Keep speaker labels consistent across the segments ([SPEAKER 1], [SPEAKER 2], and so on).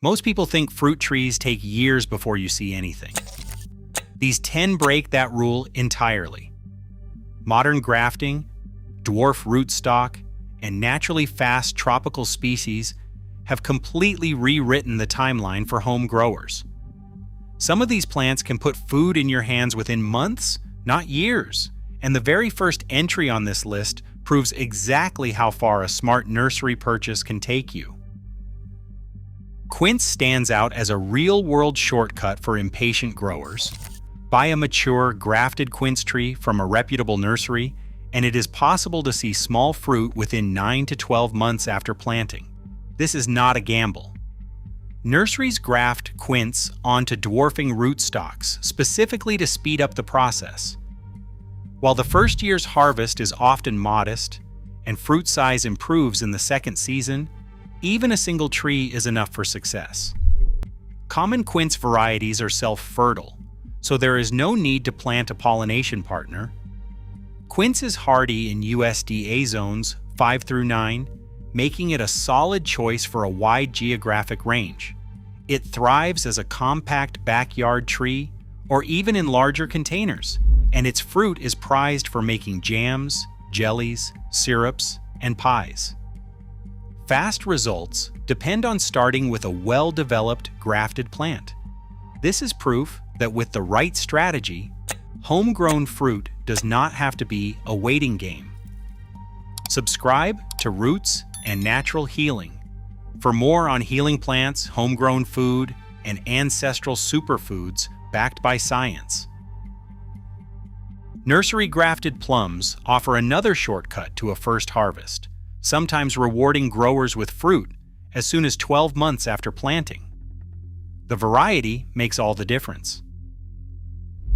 [SPEAKER 1] Most people think fruit trees take years before you see anything. These 10 break that rule entirely. Modern grafting, dwarf rootstock, and naturally fast tropical species have completely rewritten the timeline for home growers. Some of these plants can put food in your hands within months, not years, and the very first entry on this list proves exactly how far a smart nursery purchase can take you. Quince stands out as a real-world shortcut for impatient growers. Buy a mature, grafted quince tree from a reputable nursery, and it is possible to see small fruit within 9 to 12 months after planting. This is not a gamble. Nurseries graft quince onto dwarfing rootstocks specifically to speed up the process. While the first year's harvest is often modest and fruit size improves in the second season, even a single tree is enough for success. Common quince varieties are self-fertile, so there is no need to plant a pollination partner. Quince is hardy in USDA zones 5 through 9, making it a solid choice for a wide geographic range. It thrives as a compact backyard tree or even in larger containers, and its fruit is prized for making jams, jellies, syrups, and pies. Fast results depend on starting with a well-developed grafted plant. This is proof that with the right strategy, homegrown fruit does not have to be a waiting game. Subscribe to Roots and Natural Healing for more on healing plants, homegrown food, and ancestral superfoods backed by science. Nursery grafted plums offer another shortcut to a first harvest, sometimes rewarding growers with fruit as soon as 12 months after planting. The variety makes all the difference.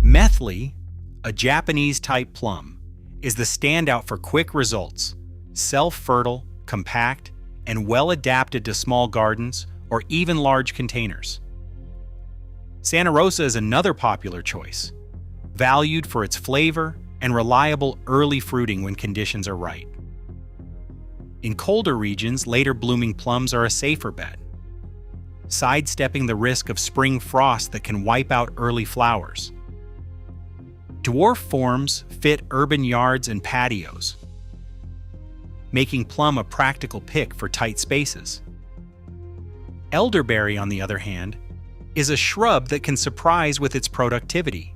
[SPEAKER 1] Methley, a Japanese-type plum, is the standout for quick results, self-fertile, compact, and well-adapted to small gardens or even large containers. Santa Rosa is another popular choice, valued for its flavor and reliable early fruiting when conditions are right. In colder regions, later blooming plums are a safer bet, sidestepping the risk of spring frost that can wipe out early flowers. Dwarf forms fit urban yards and patios, making plum a practical pick for tight spaces. Elderberry, on the other hand, is a shrub that can surprise with its productivity.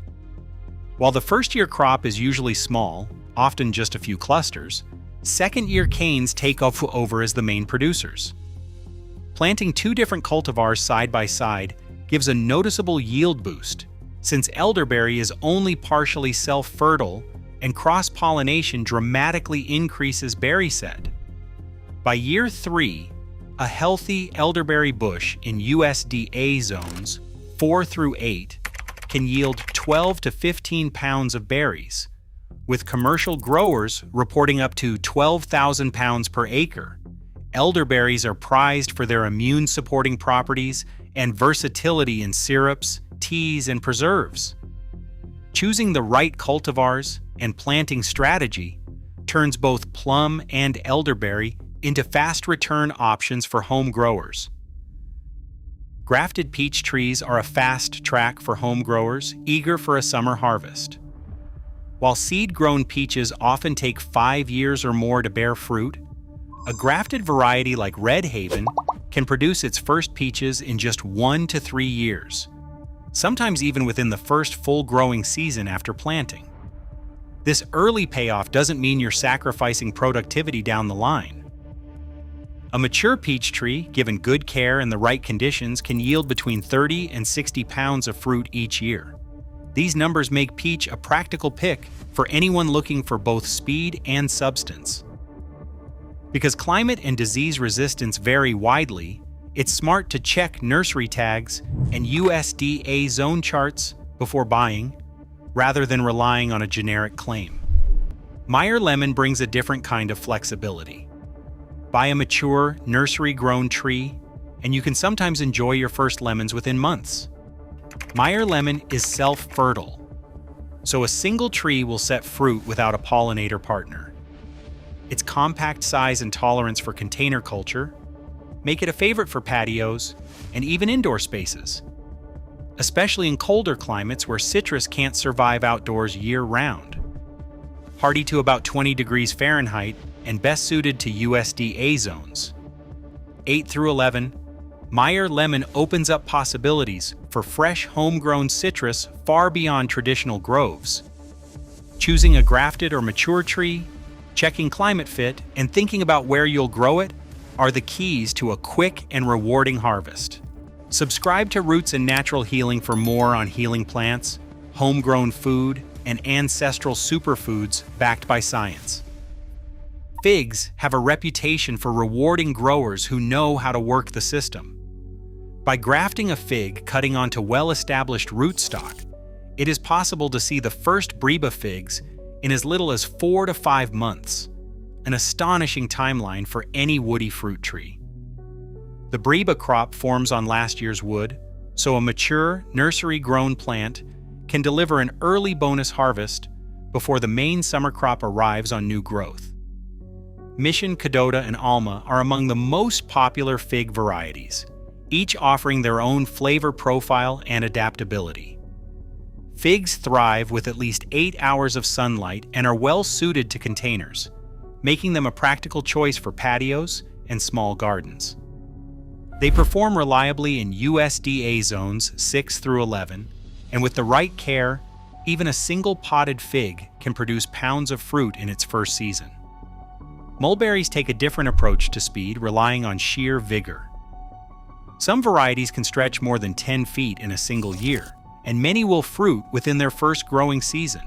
[SPEAKER 1] While the first-year crop is usually small, often just a few clusters, second-year canes take over as the main producers. Planting two different cultivars side by side gives a noticeable yield boost, since elderberry is only partially self-fertile and cross-pollination dramatically increases berry set. By year 3, a healthy elderberry bush in USDA zones 4 through 8 can yield 12 to 15 pounds of berries, with commercial growers reporting up to 12,000 pounds per acre. Elderberries are prized for their immune-supporting properties and versatility in syrups, teas, and preserves. Choosing the right cultivars and planting strategy turns both plum and elderberry into fast return options for home growers. Grafted peach trees are a fast track for home growers eager for a summer harvest. While seed-grown peaches often take 5 years or more to bear fruit, a grafted variety like Red Haven can produce its first peaches in just 1 to 3 years, sometimes even within the first full growing season after planting. This early payoff doesn't mean you're sacrificing productivity down the line. A mature peach tree, given good care and the right conditions, can yield between 30 and 60 pounds of fruit each year. These numbers make peach a practical pick for anyone looking for both speed and substance. Because climate and disease resistance vary widely, it's smart to check nursery tags and USDA zone charts before buying, rather than relying on a generic claim. Meyer Lemon brings a different kind of flexibility. Buy a mature, nursery-grown tree, and you can sometimes enjoy your first lemons within months. Meyer Lemon is self-fertile, so a single tree will set fruit without a pollinator partner. Its compact size and tolerance for container culture, make it a favorite for patios and even indoor spaces, especially in colder climates where citrus can't survive outdoors year-round. Hardy to about 20 degrees Fahrenheit and best suited to USDA zones. 8 through 11, Meyer Lemon opens up possibilities for fresh homegrown citrus far beyond traditional groves. Choosing a grafted or mature tree, checking climate fit, and thinking about where you'll grow it are the keys to a quick and rewarding harvest. Subscribe to Roots and Natural Healing for more on healing plants, homegrown food, and ancestral superfoods backed by science. Figs have a reputation for rewarding growers who know how to work the system. By grafting a fig cutting onto well-established rootstock, it is possible to see the first breba figs in as little as 4 to 5 months, an astonishing timeline for any woody fruit tree. The breba crop forms on last year's wood, so a mature, nursery-grown plant can deliver an early bonus harvest before the main summer crop arrives on new growth. Mission, Cadota, and Alma are among the most popular fig varieties, each offering their own flavor profile and adaptability. Figs thrive with at least 8 hours of sunlight and are well suited to containers, making them a practical choice for patios and small gardens. They perform reliably in USDA zones 6 through 11, and with the right care, even a single potted fig can produce pounds of fruit in its first season. Mulberries take a different approach to speed, relying on sheer vigor. Some varieties can stretch more than 10 feet in a single year, and many will fruit within their first growing season.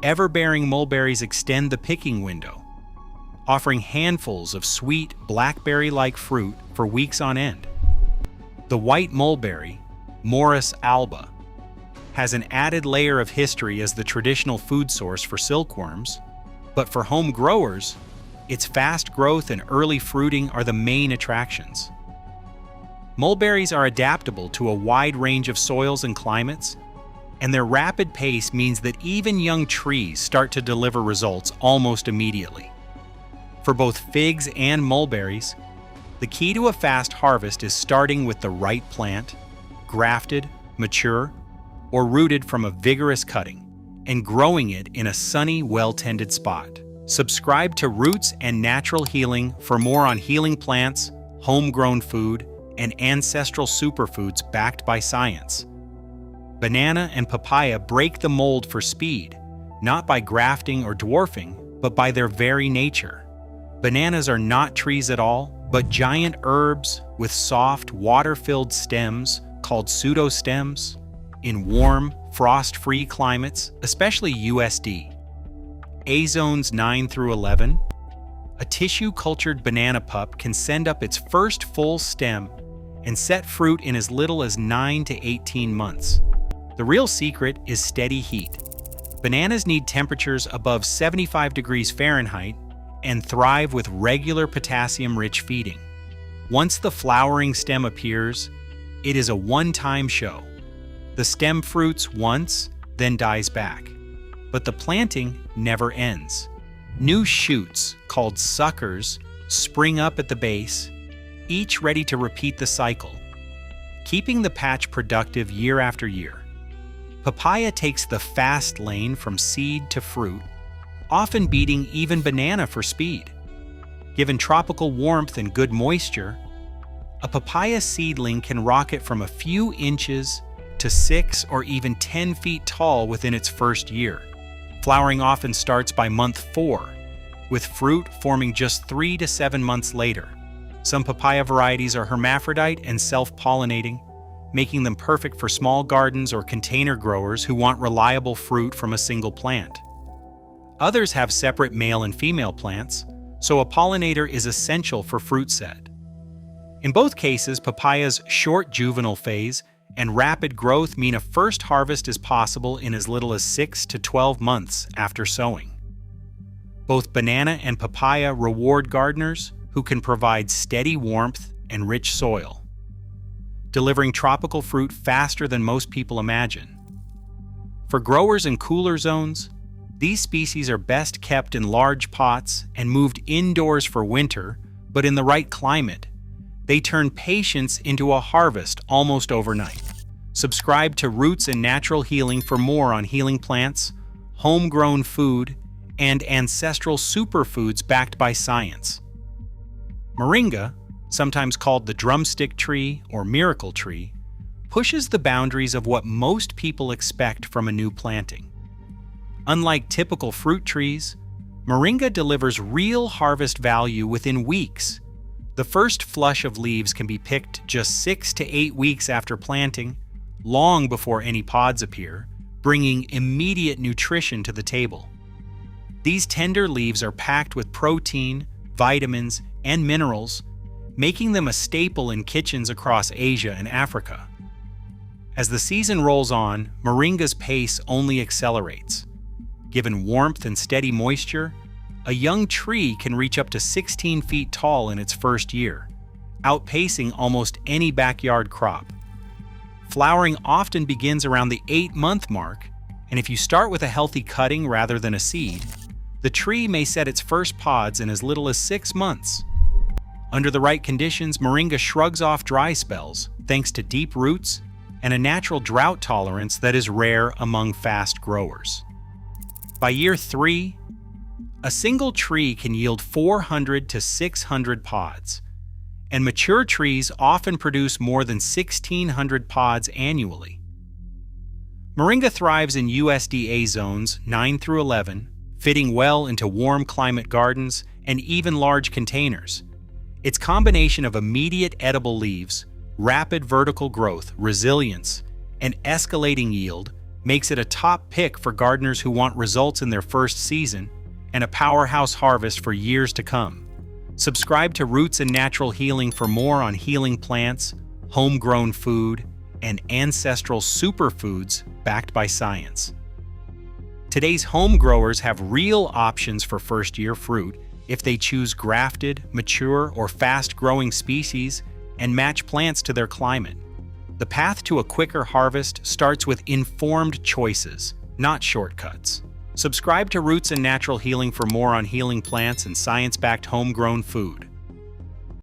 [SPEAKER 1] Ever-bearing mulberries extend the picking window, offering handfuls of sweet, blackberry-like fruit for weeks on end. The white mulberry, Morus alba, has an added layer of history as the traditional food source for silkworms, but for home growers, its fast growth and early fruiting are the main attractions. Mulberries are adaptable to a wide range of soils and climates, and their rapid pace means that even young trees start to deliver results almost immediately. For both figs and mulberries, the key to a fast harvest is starting with the right plant, grafted, mature, or rooted from a vigorous cutting, and growing it in a sunny, well-tended spot. Subscribe to Roots and Natural Healing for more on healing plants, homegrown food, and ancestral superfoods backed by science. Banana and papaya break the mold for speed, not by grafting or dwarfing, but by their very nature. Bananas are not trees at all, but giant herbs with soft, water-filled stems called pseudostems in warm, frost-free climates, especially USD. A zones 9 through 11, a tissue-cultured banana pup can send up its first full stem and set fruit in as little as 9 to 18 months. The real secret is steady heat. Bananas need temperatures above 75 degrees Fahrenheit and thrive with regular potassium-rich feeding. Once the flowering stem appears, it is a one-time show. The stem fruits once, then dies back. But the planting never ends. New shoots, called suckers, spring up at the base, each ready to repeat the cycle, keeping the patch productive year after year. Papaya takes the fast lane from seed to fruit, often beating even banana for speed. Given tropical warmth and good moisture, a papaya seedling can rocket from a few inches to 6 or even 10 feet tall within its first year. Flowering often starts by month 4, with fruit forming just 3 to 7 months later. Some papaya varieties are hermaphrodite and self-pollinating, making them perfect for small gardens or container growers who want reliable fruit from a single plant. Others have separate male and female plants, so a pollinator is essential for fruit set. In both cases, papaya's short juvenile phase and rapid growth mean a first harvest is possible in as little as 6 to 12 months after sowing. Both banana and papaya reward gardeners who can provide steady warmth and rich soil, delivering tropical fruit faster than most people imagine. For growers in cooler zones, these species are best kept in large pots and moved indoors for winter, but in the right climate, They turn patience into a harvest almost overnight. Subscribe to Roots and Natural Healing for more on healing plants, homegrown food, and ancestral superfoods backed by science. Moringa, sometimes called the drumstick tree or miracle tree, pushes the boundaries of what most people expect from a new planting. Unlike typical fruit trees, Moringa delivers real harvest value within weeks. The first flush of leaves can be picked just 6 to 8 weeks after planting, long before any pods appear, bringing immediate nutrition to the table. These tender leaves are packed with protein, vitamins, and minerals, making them a staple in kitchens across Asia and Africa. As the season rolls on, Moringa's pace only accelerates. Given warmth and steady moisture, a young tree can reach up to 16 feet tall in its first year, outpacing almost any backyard crop. Flowering often begins around the 8-month mark, and if you start with a healthy cutting rather than a seed, the tree may set its first pods in as little as 6 months. Under the right conditions, Moringa shrugs off dry spells thanks to deep roots and a natural drought tolerance that is rare among fast growers. By year 3, a single tree can yield 400 to 600 pods, and mature trees often produce more than 1,600 pods annually. Moringa thrives in USDA zones 9 through 11, fitting well into warm climate gardens and even large containers. Its combination of immediate edible leaves, rapid vertical growth, resilience, and escalating yield makes it a top pick for gardeners who want results in their first season and a powerhouse harvest for years to come. Subscribe to Roots and Natural Healing for more on healing plants, homegrown food, and ancestral superfoods backed by science. Today's home growers have real options for first-year fruit if they choose grafted, mature, or fast-growing species and match plants to their climate. The path to a quicker harvest starts with informed choices, not shortcuts. Subscribe to Roots and Natural Healing for more on healing plants and science-backed homegrown food.